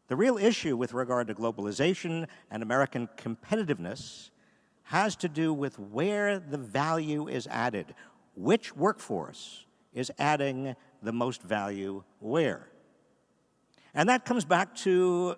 The real issue with regard to globalization and American competitiveness has to do with where the value is added. Which workforce is adding the most value where? And that comes back to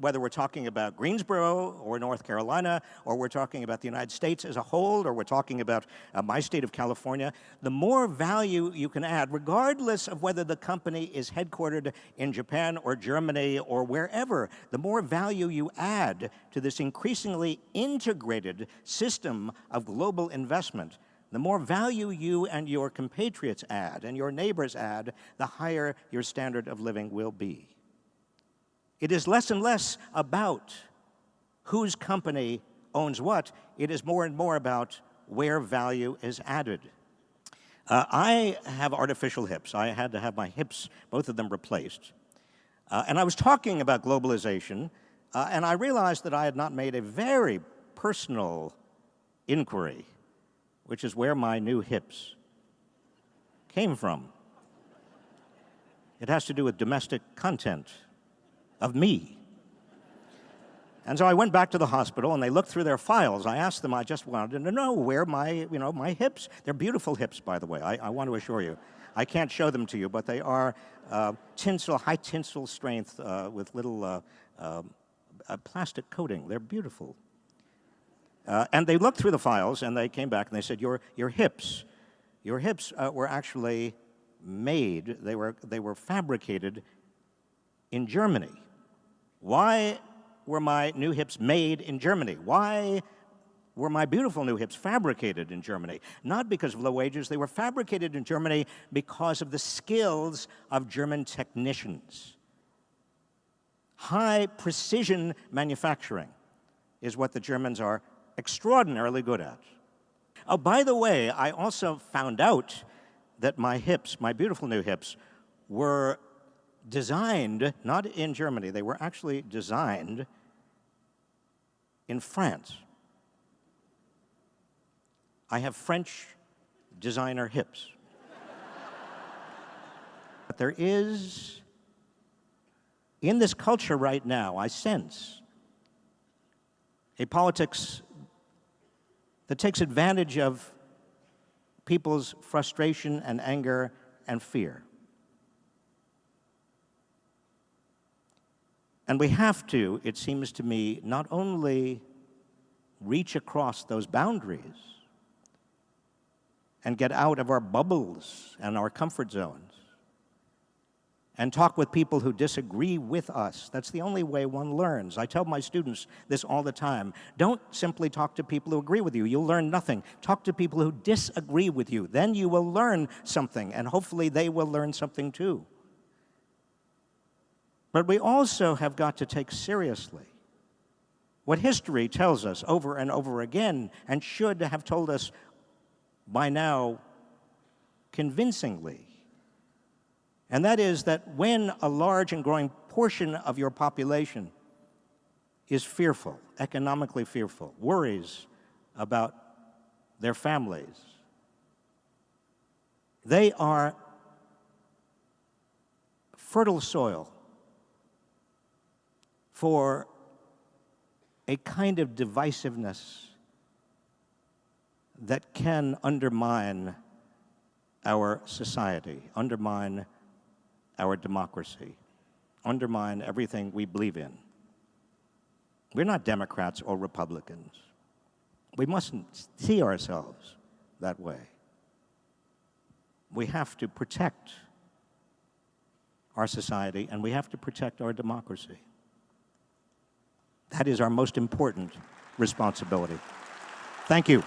whether we're talking about Greensboro or North Carolina, or we're talking about the United States as a whole, or we're talking about my state of California, the more value you can add, regardless of whether the company is headquartered in Japan or Germany or wherever, the more value you add to this increasingly integrated system of global investment, the more value you and your compatriots add and your neighbors add, the higher your standard of living will be. It is less and less about whose company owns what. It is more and more about where value is added. I have artificial hips. I had to have my hips, both of them, replaced. And I was talking about globalization, and I realized that I had not made a very personal inquiry, which is where my new hips came from. It has to do with domestic content of me. And so I went back to the hospital and they looked through their files. I asked them, I just wanted to know where my hips, they're beautiful hips, by the way, I want to assure you. I can't show them to you, but they are high tensile strength with little plastic coating. They're beautiful. And they looked through the files and they came back and they said, your hips were actually made, they were fabricated in Germany. Why were my new hips made in Germany? Why were my beautiful new hips fabricated in Germany? Not because of low wages, they were fabricated in Germany because of the skills of German technicians. High precision manufacturing is what the Germans are extraordinarily good at. Oh, by the way, I also found out that my hips, my beautiful new hips, were designed, not in Germany, they were actually designed in France. I have French designer hips. But there is, in this culture right now, I sense a politics that takes advantage of people's frustration and anger and fear. And we have to, it seems to me, not only reach across those boundaries and get out of our bubbles and our comfort zones and talk with people who disagree with us. That's the only way one learns. I tell my students this all the time. Don't simply talk to people who agree with you. You'll learn nothing. Talk to people who disagree with you. Then you will learn something, and hopefully they will learn something too. But we also have got to take seriously what history tells us over and over again, and should have told us by now convincingly. And that is that when a large and growing portion of your population is fearful, economically fearful, worries about their families, they are fertile soil for a kind of divisiveness that can undermine our society, undermine our democracy, undermine everything we believe in. We're not Democrats or Republicans. We mustn't see ourselves that way. We have to protect our society and we have to protect our democracy. That is our most important responsibility. Thank you.